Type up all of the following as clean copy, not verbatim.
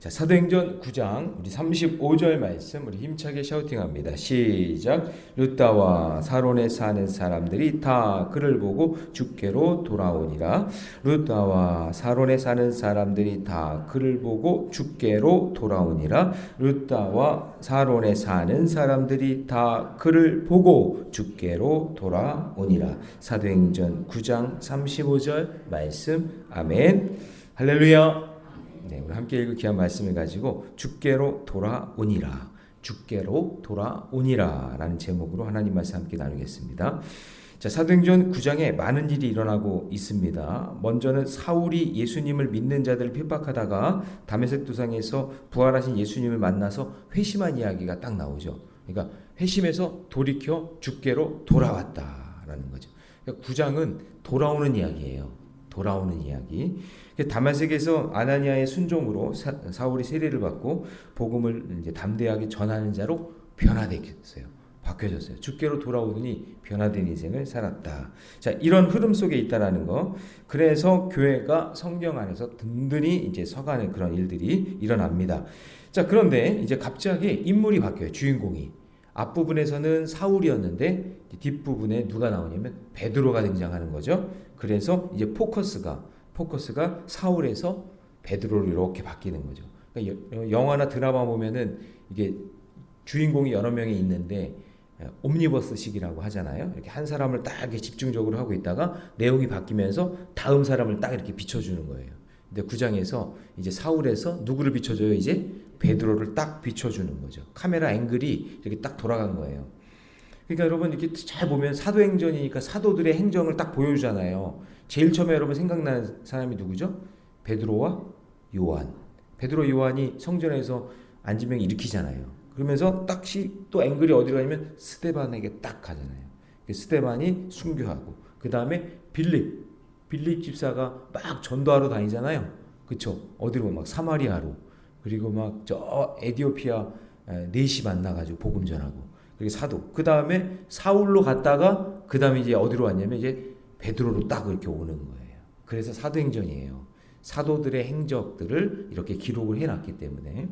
자, 사도행전 9장 우리 35절 말씀 우리 힘차게 샤우팅합니다. 시작. 룻다와 사론에 사는 사람들이 다 그를 보고 주께로 돌아오니라. 룻다와 사론에 사는 사람들이 다 그를 보고 주께로 돌아오니라. 룻다와 사론에 사는 사람들이 다 그를 보고 주께로 돌아오니라. 사도행전 9장 35절 말씀. 아멘. 할렐루야. 네, 우리 함께 읽을 귀한 말씀을 가지고 주께로 돌아오니라, 주께로 돌아오니라 라는 제목으로 하나님 말씀 함께 나누겠습니다. 자, 사도행전 9장에 많은 일이 일어나고 있습니다. 먼저는 사울이 예수님을 믿는 자들을 핍박하다가 다메섹 도상에서 부활하신 예수님을 만나서 회심한 이야기가 딱 나오죠. 그러니까 회심해서 돌이켜 주께로 돌아왔다라는 거죠. 그러니까 9장은 돌아오는 이야기예요. 돌아오는 이야기. 다메섹에서 아나니아의 순종으로 사울이 세례를 받고 복음을 이제 담대하게 전하는 자로 변화됐어요. 바뀌어졌어요. 주께로 돌아오더니 변화된 인생을 살았다. 자, 이런 흐름 속에 있다라는 거. 그래서 교회가 성령 안에서 든든히 이제 서가는 그런 일들이 일어납니다. 자, 그런데 이제 갑자기 인물이 바뀌어요. 주인공이. 앞부분에서는 사울이었는데 뒷부분에 누가 나오냐면 베드로가 등장하는 거죠. 그래서 이제 포커스가 사울에서 베드로로 이렇게 바뀌는 거죠. 그러니까 영화나 드라마 보면은 이게 주인공이 여러 명이 있는데 옴니버스식이라고 하잖아요. 이렇게 한 사람을 딱 이렇게 집중적으로 하고 있다가 내용이 바뀌면서 다음 사람을 딱 이렇게 비춰주는 거예요. 근데 9장에서 이제 사울에서 누구를 비춰줘요? 이제 베드로를 딱 비춰주는 거죠. 카메라 앵글이 이렇게 딱 돌아간 거예요. 그러니까 여러분 이렇게 잘 보면 사도행전이니까 사도들의 행정을 딱 보여주잖아요. 제일 처음에 여러분 생각나는 사람이 누구죠? 베드로와 요한. 베드로 요한이 성전에서 안진병 일으키잖아요. 그러면서 딱 또 앵글이 어디로 가냐면 스데반에게 딱 가잖아요. 스데반이 순교하고 그 다음에 빌립 집사가 막 전도하러 다니잖아요. 그쵸? 어디로 막 사마리아로 그리고 막 저 에디오피아 넷이 만나가지고 복음 전하고 그리고 사도. 그 다음에 사울로 갔다가 그 다음에 이제 어디로 왔냐면 이제 베드로로 딱 이렇게 오는 거예요. 그래서 사도행전이에요. 사도들의 행적들을 이렇게 기록을 해놨기 때문에.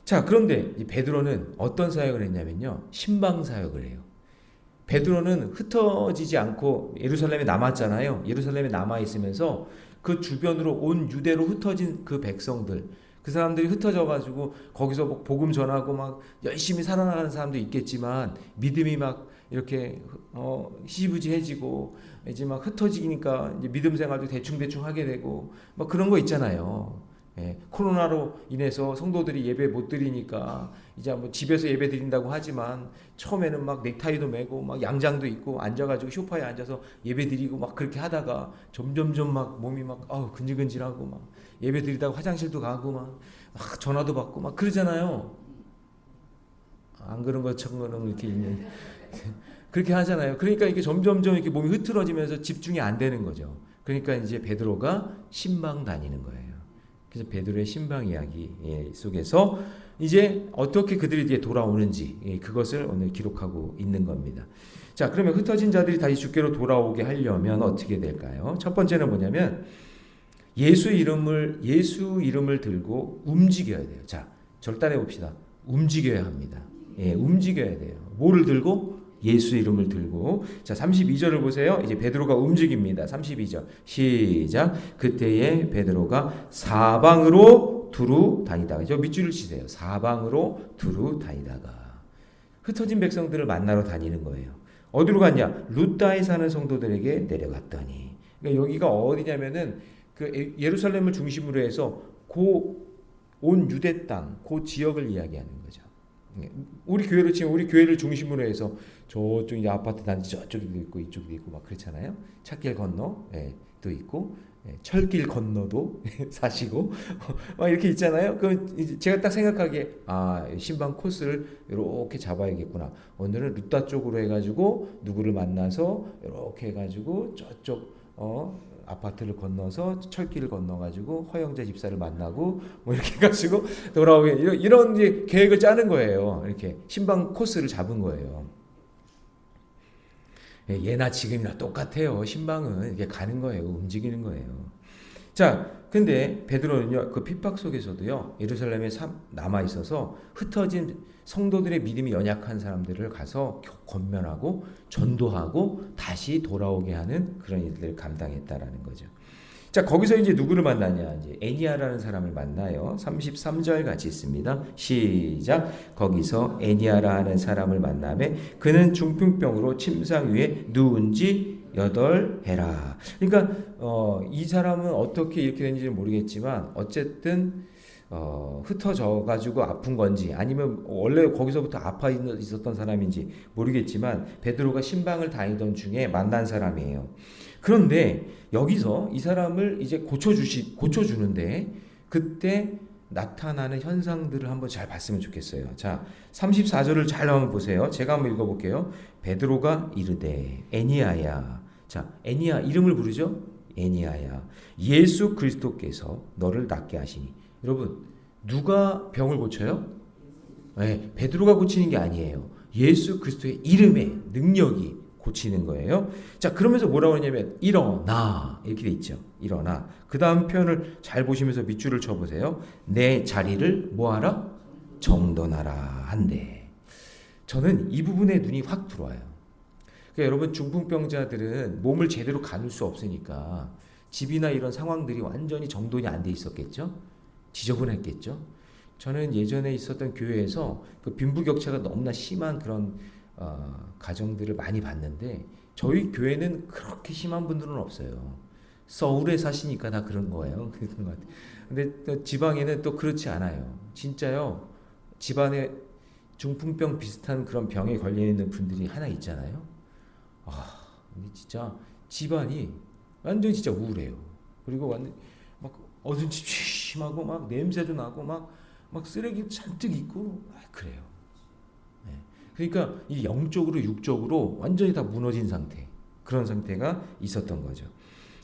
자, 그런데 이 베드로는 어떤 사역을 했냐면요. 신방 사역을 해요. 베드로는 흩어지지 않고 예루살렘에 남았잖아요. 예루살렘에 남아있으면서 그 주변으로 온 유대로 흩어진 그 백성들, 그 사람들이 흩어져가지고 거기서 복음 전하고 막 열심히 살아나가는 사람도 있겠지만 믿음이 막 이렇게 희지부지해지고 이제 막 흩어지니까 이제 믿음 생활도 대충 하게 되고 막 그런 거 있잖아요. 예, 코로나로 인해서 성도들이 예배 못 드리니까 이제 뭐 집에서 예배 드린다고 하지만 처음에는 막 넥타이도 매고 막 양장도 입고 앉아가지고 소파에 앉아서 예배 드리고 막 그렇게 하다가 점점점 막 몸이 막 근질근질하고 막 예배 드리다가 화장실도 가고 막 전화도 받고 막 그러잖아요. 안 그런 것처럼 이렇게 있는 그렇게 하잖아요. 그러니까 이게 점점점 이렇게 몸이 흐트러지면서 집중이 안 되는 거죠. 그러니까 이제 베드로가 신방 다니는 거예요. 그래서 베드로의 신방 이야기 속에서 이제 어떻게 그들이 이제 돌아오는지 그것을 오늘 기록하고 있는 겁니다. 자, 그러면 흩어진 자들이 다시 주께로 돌아오게 하려면 어떻게 될까요? 첫 번째는 뭐냐면 예수 이름을 들고 움직여야 돼요. 자, 절단해 봅시다. 움직여야 합니다. 움직여야 돼요. 뭐를 들고? 예수 이름을 들고. 자, 32절을 보세요. 이제 베드로가 움직입니다. 32절 시작. 그때에 베드로가 사방으로 두루 다니다가, 저 밑줄을 치세요. 사방으로 두루 다니다가 흩어진 백성들을 만나러 다니는 거예요. 어디로 갔냐? 룻다에 사는 성도들에게 내려갔더니. 그러니까 여기가 어디냐면은 그 예루살렘을 중심으로 해서 온 유대 땅, 그 지역을 이야기하는 거죠. 우리 교회를 치면 우리 교회를 중심으로 해서 저쪽 이제 아파트 단지 저쪽도 있고 이쪽도 있고 막 그렇잖아요. 찻길 건너 또 있고 철길 건너도 사시고 막 이렇게 있잖아요. 그럼 제가 딱 생각하기에 신방 코스를 이렇게 잡아야겠구나. 오늘은 루타 쪽으로 해가지고 누구를 만나서 이렇게 해가지고 저쪽 아파트를 건너서 철길을 건너가지고 허영자 집사를 만나고 뭐 이렇게 해가지고 돌아오게 이런 이제 계획을 짜는 거예요. 이렇게 신방 코스를 잡은 거예요. 예나 지금이나 똑같아요. 신방은 이렇게 가는 거예요. 움직이는 거예요. 자, 근데 베드로는요, 그 핍박 속에서도요, 예루살렘에 남아 있어서 흩어진 성도들의 믿음이 연약한 사람들을 가서 권면하고 전도하고 다시 돌아오게 하는 그런 일들을 감당했다라는 거죠. 자, 거기서 이제 누구를 만나냐? 이제 애니아라는 사람을 만나요. 33절 같이 있습니다. 시작. 거기서 애니아라 하는 사람을 만나매 그는 중풍병으로 침상 위에 누운 지 8해라. 그러니까 이 사람은 어떻게 이렇게 된지 모르겠지만 어쨌든 흩어져 가지고 아픈 건지 아니면 원래 거기서부터 아파 있었던 사람인지 모르겠지만 베드로가 신방을 다니던 중에 만난 사람이에요. 그런데 여기서 이 사람을 이제 고쳐주는데 그때 나타나는 현상들을 한번 잘 봤으면 좋겠어요. 자, 34절을 잘 한번 보세요. 제가 한번 읽어볼게요. 베드로가 이르되 애니아야. 자, 애니아 이름을 부르죠. 애니아야. 예수 그리스도께서 너를 낫게 하시니. 여러분, 누가 병을 고쳐요? 네, 베드로가 고치는 게 아니에요. 예수 그리스도의 이름에 능력이 고치는 거예요. 자, 그러면서 뭐라고 하냐면 일어나 이렇게 돼 있죠. 일어나. 그 다음 표현을 잘 보시면서 밑줄을 쳐보세요. 내 자리를 뭐하라? 정돈하라 한대. 저는 이 부분에 눈이 확 들어와요. 그러니까 여러분, 중풍병자들은 몸을 제대로 가눌 수 없으니까 집이나 이런 상황들이 완전히 정돈이 안 돼 있었겠죠. 지저분했겠죠. 저는 예전에 있었던 교회에서 그 빈부격차가 너무나 심한 그런 가정들을 많이 봤는데 저희 교회는 그렇게 심한 분들은 없어요. 서울에 사시니까 다 그런 거예요. 그런 것 같아요. 근데 또 지방에는 또 그렇지 않아요. 진짜요. 집안에 중풍병 비슷한 그런 병에 걸려 있는 분들이 하나 있잖아요. 근데 진짜 집안이 완전 진짜 우울해요. 그리고 완전 막 어두침침하고 막 냄새도 나고 막 쓰레기 잔뜩 있고 그래요. 그러니까 이 영적으로 육적으로 완전히 다 무너진 상태, 그런 상태가 있었던 거죠.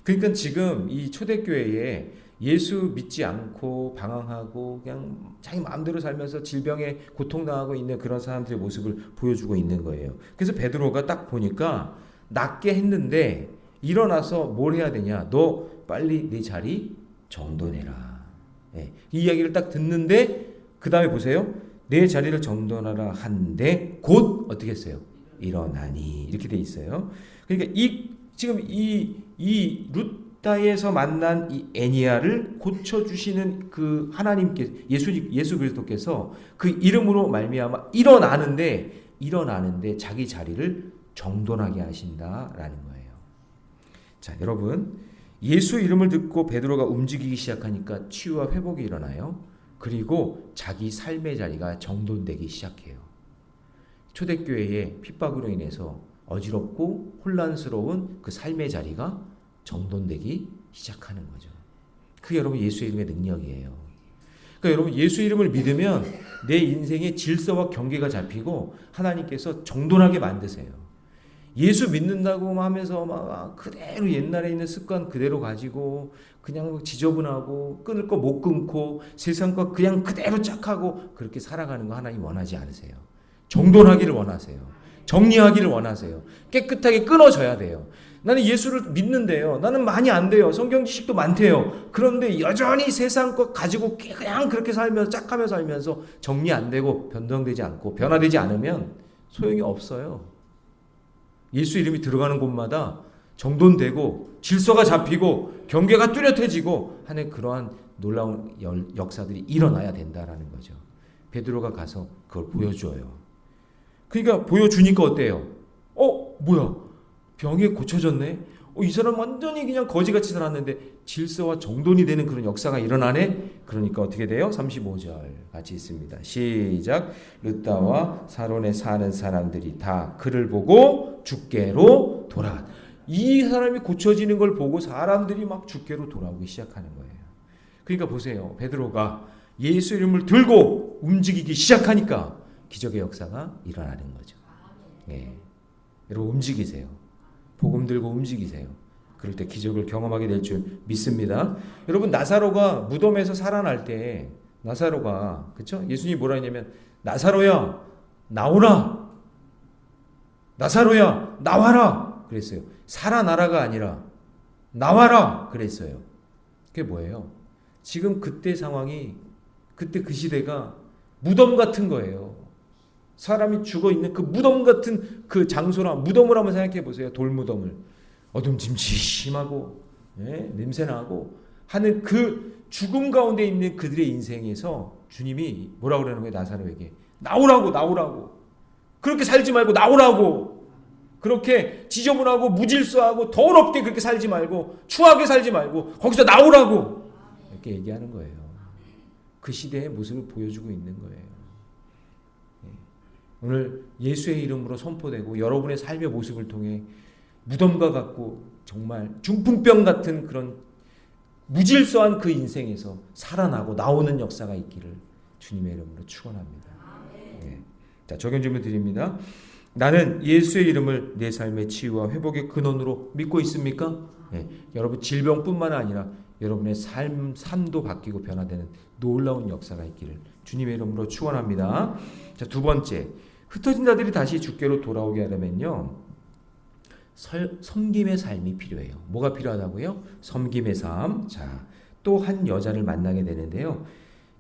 그러니까 지금 이 초대교회에 예수 믿지 않고 방황하고 그냥 자기 마음대로 살면서 질병에 고통당하고 있는 그런 사람들의 모습을 보여주고 있는 거예요. 그래서 베드로가 딱 보니까 낫게 했는데 일어나서 뭘 해야 되냐? 너 빨리 내 자리 정돈해라. 이 이야기를 딱 듣는데 그 다음에 보세요. 내 자리를 정돈하라 한데 곧 어떻게 했어요? 일어나니 이렇게 돼 있어요. 그러니까 지금 이 루다에서 만난 이 애니아를 고쳐 주시는 그 하나님께 예수 그리스도께서 그 이름으로 말미암아 일어나는데 자기 자리를 정돈하게 하신다라는 거예요. 자, 여러분, 예수 이름을 듣고 베드로가 움직이기 시작하니까 치유와 회복이 일어나요. 그리고 자기 삶의 자리가 정돈되기 시작해요. 초대교회의 핍박으로 인해서 어지럽고 혼란스러운 그 삶의 자리가 정돈되기 시작하는 거죠. 그게 여러분 예수 이름의 능력이에요. 그러니까 여러분 예수 이름을 믿으면 내 인생의 질서와 경계가 잡히고 하나님께서 정돈하게 만드세요. 예수 믿는다고 하면서 막 그대로 옛날에 있는 습관 그대로 가지고 그냥 지저분하고 끊을 거 못 끊고 세상과 그냥 그대로 짝하고 그렇게 살아가는 거 하나님 원하지 않으세요. 정돈하기를 원하세요. 정리하기를 원하세요. 깨끗하게 끊어져야 돼요. 나는 예수를 믿는데요. 나는 많이 안 돼요. 성경 지식도 많대요. 그런데 여전히 세상 것 가지고 그냥 그렇게 살면서 짝하며 살면서 정리 안 되고 변동되지 않고 변화되지 않으면 소용이 없어요. 예수 이름이 들어가는 곳마다 정돈되고 질서가 잡히고 경계가 뚜렷해지고 하는 그러한 놀라운 역사들이 일어나야 된다라는 거죠. 베드로가 가서 그걸 보여줘요. 그러니까 보여주니까 어때요? 뭐야? 병이 고쳐졌네? 이 사람 완전히 그냥 거지같이 살았는데 질서와 정돈이 되는 그런 역사가 일어나네? 그러니까 어떻게 돼요? 35절 같이 있습니다. 시작. 르다와 사론에 사는 사람들이 다 그를 보고 주께로 돌아. 이 사람이 고쳐지는 걸 보고 사람들이 막 주께로 돌아오기 시작하는 거예요. 그러니까 보세요. 베드로가 예수 이름을 들고 움직이기 시작하니까 기적의 역사가 일어나는 거죠. 여러분 움직이세요. 복음 들고 움직이세요. 그럴 때 기적을 경험하게 될 줄 믿습니다. 여러분 나사로가 무덤에서 살아날 때 나사로가 그렇죠? 예수님이 뭐라 했냐면 나사로야 나오라. 나사로야 나와라 그랬어요. 살아나라가 아니라 나와라 그랬어요. 그게 뭐예요? 지금 그때 상황이, 그때 그 시대가 무덤 같은 거예요. 사람이 죽어 있는 그 무덤 같은 그 장소라, 무덤을 한번 생각해 보세요. 돌무덤을. 어둠짐짐하고, 냄새나고 하는 그 죽음 가운데 있는 그들의 인생에서 주님이 뭐라고 그러는 거예요? 나사로에게 나오라고. 그렇게 살지 말고 나오라고. 그렇게 지저분하고 무질서하고 더럽게 그렇게 살지 말고, 추하게 살지 말고 거기서 나오라고 이렇게 얘기하는 거예요. 그 시대의 모습을 보여주고 있는 거예요. 오늘 예수의 이름으로 선포되고 여러분의 삶의 모습을 통해 무덤과 같고 정말 중풍병 같은 그런 무질서한 그 인생에서 살아나고 나오는 역사가 있기를 주님의 이름으로 축원합니다. 네. 자, 적용 질문 드립니다. 나는 예수의 이름을 내 삶의 치유와 회복의 근원으로 믿고 있습니까? 네. 여러분 질병뿐만 아니라 여러분의 삶도 바뀌고 변화되는 놀라운 역사가 있기를 주님의 이름으로 축원합니다. 자, 두 번째, 흩어진 자들이 다시 주께로 돌아오게 하려면요, 섬김의 삶이 필요해요. 뭐가 필요하다고요? 섬김의 삶. 자, 또 한 여자를 만나게 되는데요.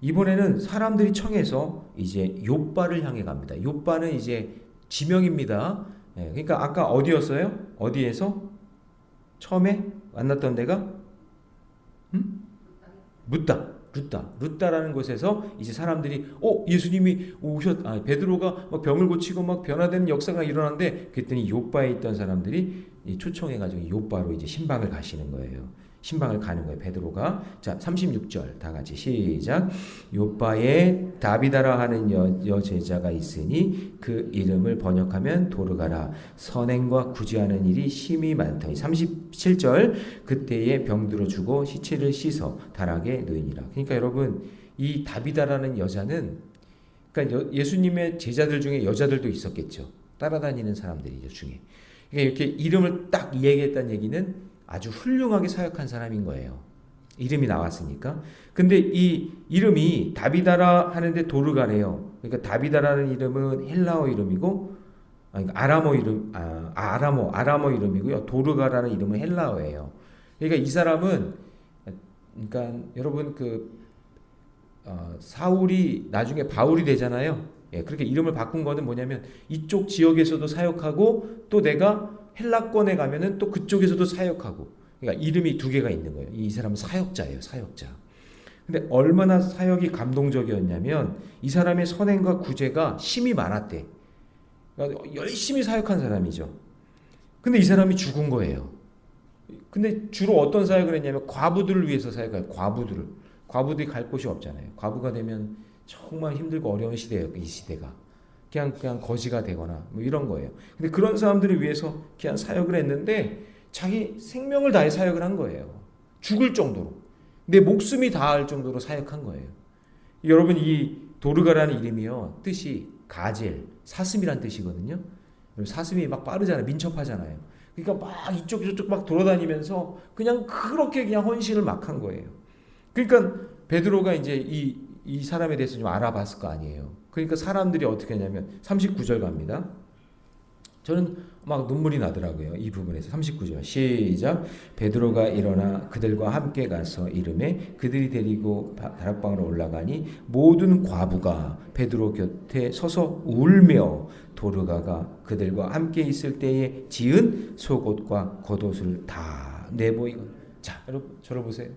이번에는 사람들이 청해서 이제 욥바를 향해 갑니다. 욥바는 이제 지명입니다. 그러니까 아까 어디였어요? 어디에서 처음에 만났던 데가 루다라는 곳에서 이제 사람들이 예수님이 베드로가 막 병을 고치고 막 변화되는 역사가 일어났는데, 그랬더니 욥바에 있던 사람들이 초청해가지고 욥바로 이제 신방을 가시는 거예요. 신방을 가는 거예요, 베드로가. 자, 36절 다 같이 시작. 욥바에 다비다라 하는 여제자가 있으니 그 이름을 번역하면 도르가라. 선행과 구제하는 일이 심히 많더니. 37절 그때에 병들어 주고 시체를 씻어 다락에 놓이니라. 그러니까 여러분, 이 다비다라는 여자는, 그러니까 예수님의 제자들 중에 여자들도 있었겠죠. 따라다니는 사람들이죠, 중에. 그러니까 이렇게 이름을 딱 얘기했다는 얘기는 아주 훌륭하게 사역한 사람인 거예요. 이름이 나왔으니까. 근데 이 이름이 다비다라 하는데 도르가래요. 그러니까 다비다라는 이름은 헬라어 이름이고, 아람어 이름이고요. 도르가라는 이름은 헬라어예요. 그러니까 이 사람은, 그러니까 여러분 사울이 나중에 바울이 되잖아요. 그렇게 이름을 바꾼 거는 뭐냐면, 이쪽 지역에서도 사역하고 또 내가 헬라권에 가면은 또 그쪽에서도 사역하고, 그러니까 이름이 두 개가 있는 거예요. 이 사람은 사역자예요, 사역자. 근데 얼마나 사역이 감동적이었냐면, 이 사람의 선행과 구제가 심히 많았대. 그러니까 열심히 사역한 사람이죠. 근데 이 사람이 죽은 거예요. 근데 주로 어떤 사역을 했냐면 과부들을 위해서 사역해요. 과부들이 갈 곳이 없잖아요. 과부가 되면 정말 힘들고 어려운 시대예요, 이 시대가. 그냥 거지가 되거나 뭐 이런 거예요. 근데 그런 사람들을 위해서 그냥 사역을 했는데, 자기 생명을 다해 사역을 한 거예요. 죽을 정도로, 내 목숨이 다할 정도로 사역한 거예요. 여러분, 이 도르가라는 이름이요, 뜻이 가젤, 사슴이란 뜻이거든요. 사슴이 막 빠르잖아요, 민첩하잖아요. 그러니까 막 이쪽 저쪽 막 돌아다니면서 그냥 그렇게 그냥 헌신을 막 한 거예요. 그러니까 베드로가 이제 이 사람에 대해서 좀 알아봤을 거 아니에요. 그러니까 사람들이 어떻게 하냐면 39절 갑니다. 저는 막 눈물이 나더라고요, 이 부분에서. 39절 시작. 베드로가 일어나 그들과 함께 가서 이르매 그들이 데리고 다락방으로 올라가니 모든 과부가 베드로 곁에 서서 울며 도르가가 그들과 함께 있을 때에 지은 속옷과 겉옷을 다 내보이고. 자, 여러분 저를 보세요.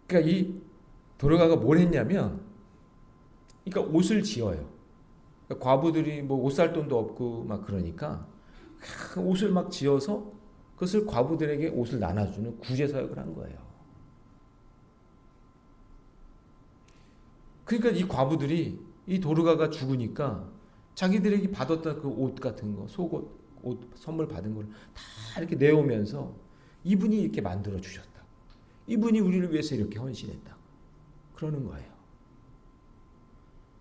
그러니까 이 도르가가 뭘 했냐면, 그러니까 옷을 지어요. 그러니까 과부들이 뭐 옷 살 돈도 없고 막 그러니까 옷을 막 지어서 그것을 과부들에게 옷을 나눠주는 구제 사역을 한 거예요. 그러니까 이 과부들이, 이 도르가가 죽으니까 자기들에게 받았던 그 옷 같은 거, 속옷, 옷 선물 받은 걸 다 이렇게 내오면서 이분이 이렇게 만들어 주셨다. 이분이 우리를 위해서 이렇게 헌신했다. 그러는 거예요.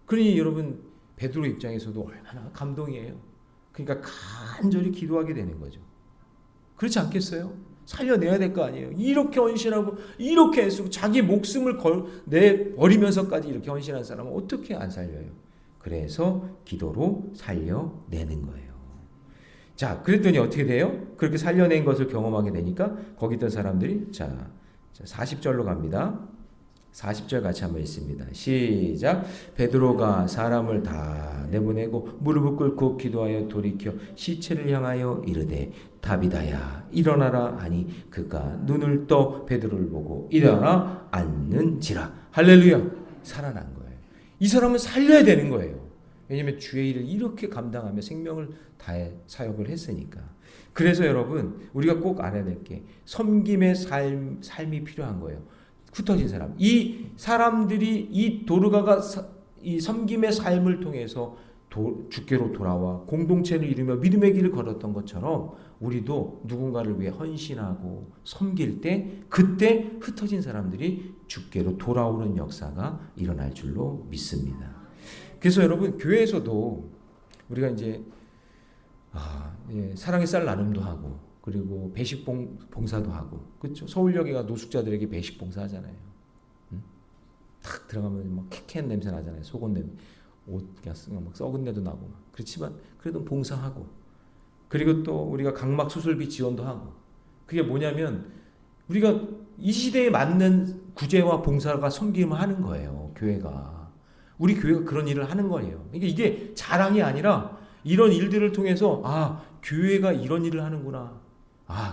그러니 여러분, 베드로 입장에서도 얼마나 감동이에요. 그러니까 간절히 기도하게 되는 거죠. 그렇지 않겠어요? 살려내야 될 거 아니에요. 이렇게 헌신하고 이렇게 애쓰고 자기 목숨을 내버리면서까지 이렇게 헌신한 사람은 어떻게 안 살려요? 그래서 기도로 살려내는 거예요. 자, 그랬더니 어떻게 돼요? 그렇게 살려낸 것을 경험하게 되니까 거기 있던 사람들이 자 40절로 갑니다. 40절 같이 한번 읽습니다. 시작. 베드로가 사람을 다 내보내고 무릎을 꿇고 기도하여 돌이켜 시체를 향하여 이르되 다비다야 일어나라 하니 그가 눈을 떠 베드로를 보고 일어나 앉는지라. 할렐루야. 살아난 거예요. 이 사람은 살려야 되는 거예요. 왜냐하면 주의 일을 이렇게 감당하며 생명을 다해 사역을 했으니까. 그래서 여러분 우리가 꼭 알아야 될 게 섬김의 삶이 필요한 거예요. 흩어진 사람. 이 사람들이 이 도르가가 이 섬김의 삶을 통해서 주께로 돌아와 공동체를 이루며 믿음의 길을 걸었던 것처럼 우리도 누군가를 위해 헌신하고 섬길 때 그때 흩어진 사람들이 주께로 돌아오는 역사가 일어날 줄로 믿습니다. 그래서 여러분 교회에서도 우리가 이제 사랑의 쌀 나눔도 하고 그리고 배식 봉사도 하고 그렇죠. 서울역에가 노숙자들에게 배식 봉사하잖아요. 탁 들어가면 막 쾌쾌한 냄새 나잖아요. 속옷 냄새, 옷 그냥 막 썩은 데도 나고 막. 그렇지만 그래도 봉사하고 그리고 또 우리가 각막 수술비 지원도 하고 그게 뭐냐면 우리가 이 시대에 맞는 구제와 봉사가 섬김을 하는 거예요. 교회가 우리 교회가 그런 일을 하는 거예요. 그러니까 이게 자랑이 아니라 이런 일들을 통해서 교회가 이런 일을 하는구나.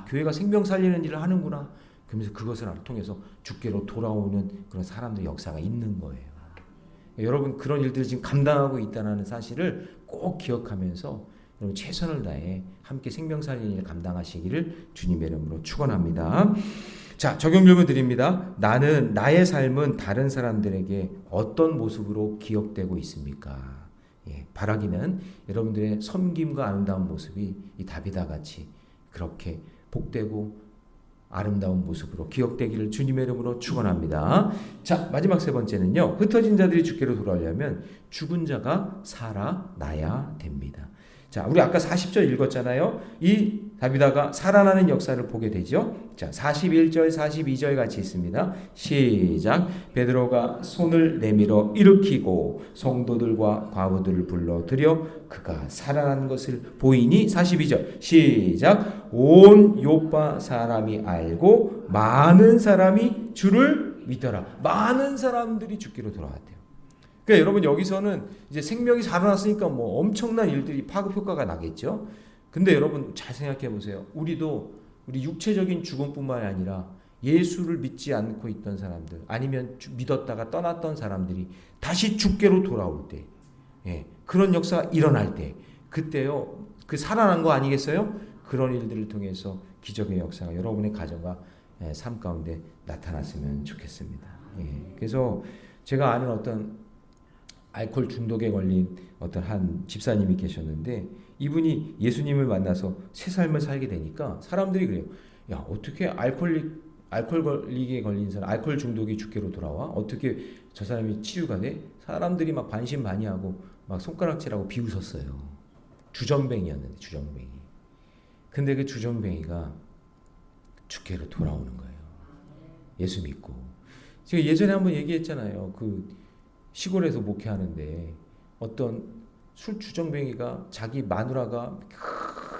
교회가 생명 살리는 일을 하는구나. 그러면서 그것을 통해서 주께로 돌아오는 그런 사람들의 역사가 있는 거예요. 여러분 그런 일들을 지금 감당하고 있다는 사실을 꼭 기억하면서 여러분 최선을 다해 함께 생명 살리는 일을 감당하시기를 주님의 이름으로 축원합니다. 자, 적용 질문 드립니다. 나의 삶은 다른 사람들에게 어떤 모습으로 기억되고 있습니까? 바라기는 여러분들의 섬김과 아름다운 모습이 이 다비다 같이 그렇게 복되고 아름다운 모습으로 기억되기를 주님의 이름으로 축원합니다. 자, 마지막 세 번째는요. 흩어진 자들이 주께로 돌아오려면 죽은 자가 살아나야 됩니다. 자, 우리 아까 40절 읽었잖아요. 이 다비다가 살아나는 역사를 보게 되죠. 자, 41절, 42절 같이 있습니다. 시작. 베드로가 손을 내밀어 일으키고 성도들과 과부들을 불러들여 그가 살아난 것을 보이니 42절 시작. 온 요파 사람이 알고 많은 사람이 주를 믿더라. 많은 사람들이 주께로 돌아왔대요. 그러니까 여러분 여기서는 이제 생명이 살아났으니까 뭐 엄청난 일들이 파급 효과가 나겠죠. 근데 여러분 잘 생각해 보세요. 우리도 우리 육체적인 죽음뿐만 아니라 예수를 믿지 않고 있던 사람들 아니면 믿었다가 떠났던 사람들이 다시 주께로 돌아올 때 그런 역사가 일어날 때 그때요 그 살아난 거 아니겠어요? 그런 일들을 통해서 기적의 역사가 여러분의 가정과 삶 가운데 나타났으면 좋겠습니다. 그래서 제가 아는 어떤 알코올 중독에 걸린 어떤 한 집사님이 계셨는데 이분이 예수님을 만나서 새 삶을 살게 되니까 사람들이 그래요. 야, 어떻게 알코올 걸리게 걸린 사람, 알코올 중독이 주께로 돌아와? 어떻게 저 사람이 치유가 돼? 사람들이 막 반신반의하고 막 손가락질하고 비웃었어요. 주전뱅이였는데 주전뱅이. 근데 그 주전뱅이가 주께로 돌아오는 거예요. 예수 믿고. 제가 예전에 한번 얘기했잖아요. 그 시골에서 목회하는데 어떤 술 주정뱅이가 자기 마누라가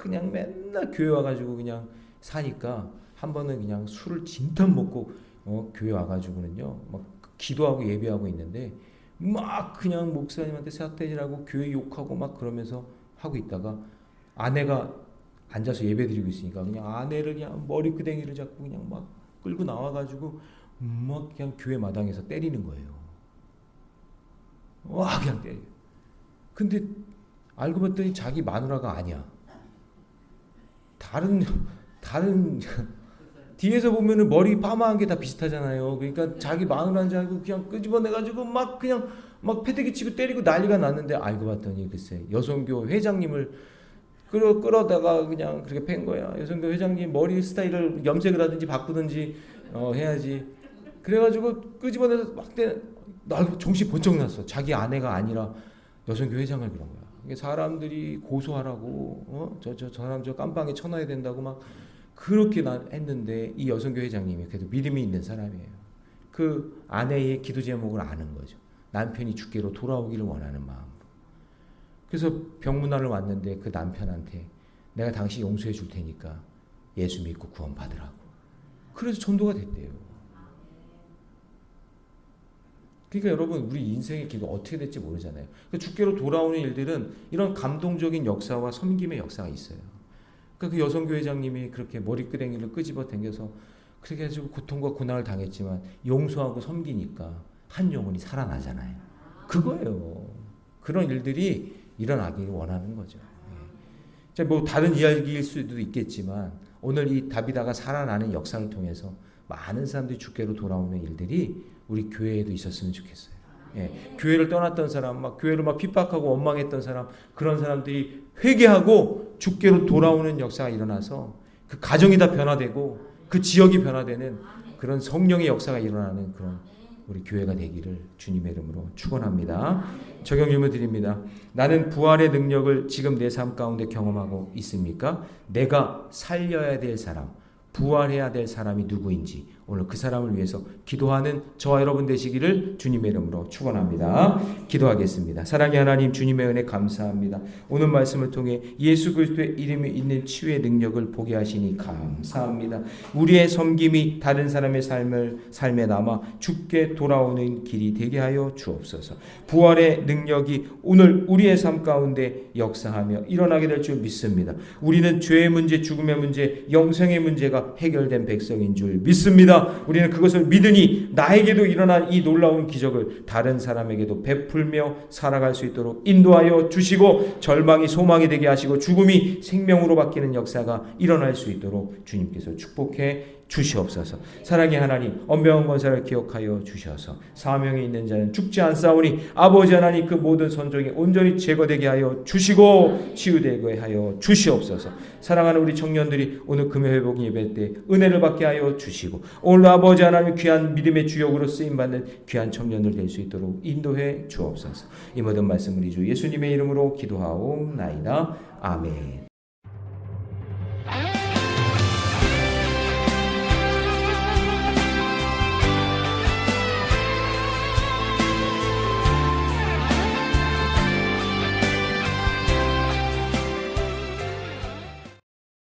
그냥 맨날 교회 와가지고 그냥 사니까 한 번은 그냥 술을 진탕 먹고 교회 와가지고는요 막 기도하고 예배하고 있는데 막 그냥 목사님한테 사태질하고 교회 욕하고 막 그러면서 하고 있다가 아내가 앉아서 예배드리고 있으니까 그냥 아내를 그냥 머리끄댕이를 잡고 그냥 막 끌고 나와가지고 막 그냥 교회 마당에서 때리는 거예요. 와 그냥 때려. 근데 알고 봤더니 자기 마누라가 아니야. 다른 뒤에서 보면은 머리 파마한 게 다 비슷하잖아요. 그러니까 자기 마누라인 줄 알고 그냥 끄집어내가지고 막 그냥 막 패대기 치고 때리고 난리가 났는데 알고 봤더니 글쎄 여성교 회장님을 끌어다가 그냥 그렇게 팬 거야. 여성교 회장님 머리 스타일을 염색을 하든지 바꾸든지 해야지. 그래가지고 끄집어내서 막 나 정신 번쩍 났어. 자기 아내가 아니라 여성교 회장을 그런 거야. 이게 사람들이 고소하라고 저 사람 저 깜빵에 쳐놔야 된다고 막 그렇게 했는데 이 여성교 회장님이 그래도 믿음이 있는 사람이에요. 그 아내의 기도 제목을 아는 거죠. 남편이 주께로 돌아오기를 원하는 마음으로. 그래서 병문안을 왔는데 그 남편한테 내가 당신 용서해 줄 테니까 예수 믿고 구원 받으라고. 그래서 전도가 됐대요. 그러니까 여러분 우리 인생의 길이 어떻게 될지 모르잖아요. 그러니까 주께로 돌아오는 일들은 이런 감동적인 역사와 섬김의 역사가 있어요. 그러니까 그 여성교회장님이 그렇게 머리끄댕이를 끄집어 당겨서 그렇게 해가지고 고통과 고난을 당했지만 용서하고 섬기니까 한 영혼이 살아나잖아요. 그거예요. 그런 일들이 일어나기를 원하는 거죠. 자, 뭐 다른 이야기일 수도 있겠지만 오늘 이 다비다가 살아나는 역사를 통해서 많은 사람들이 주께로 돌아오는 일들이 우리 교회에도 있었으면 좋겠어요. 교회를 떠났던 사람, 막 교회를 막 핍박하고 원망했던 사람, 그런 사람들이 회개하고 주께로 돌아오는 역사가 일어나서 그 가정이 다 변화되고 그 지역이 변화되는 그런 성령의 역사가 일어나는 그런 우리 교회가 되기를 주님의 이름으로 축원합니다. 적용 질문 드립니다. 나는 부활의 능력을 지금 내 삶 가운데 경험하고 있습니까? 내가 살려야 될 사람, 부활해야 될 사람이 누구인지 오늘 그 사람을 위해서 기도하는 저와 여러분 되시기를 주님의 이름으로 축원합니다. 기도하겠습니다. 사랑의 하나님, 주님의 은혜 감사합니다. 오늘 말씀을 통해 예수 그리스도의 이름이 있는 치유의 능력을 보게 하시니 감사합니다. 우리의 섬김이 다른 사람의 삶에 남아 주께 돌아오는 길이 되게 하여 주옵소서. 부활의 능력이 오늘 우리의 삶 가운데 역사하며 일어나게 될 줄 믿습니다. 우리는 죄의 문제, 죽음의 문제, 영생의 문제가 해결된 백성인 줄 믿습니다. 우리는 그것을 믿으니 나에게도 일어난 이 놀라운 기적을 다른 사람에게도 베풀며 살아갈 수 있도록 인도하여 주시고 절망이 소망이 되게 하시고 죽음이 생명으로 바뀌는 역사가 일어날 수 있도록 주님께서 축복해 주시옵소서. 사랑의 하나님, 엄명한 권사를 기억하여 주셔서 사명에 있는 자는 죽지 않사오니 아버지 하나님 그 모든 선종이 온전히 제거되게 하여 주시고 치유되게 하여 주시옵소서. 사랑하는 우리 청년들이 오늘 금요 회복 예배 때 은혜를 받게 하여 주시고 오늘 아버지 하나님 귀한 믿음의 주역으로 쓰임받는 귀한 청년들 될 수 있도록 인도해 주옵소서. 이 모든 말씀 우리 주 예수님의 이름으로 기도하옵나이다. 아멘.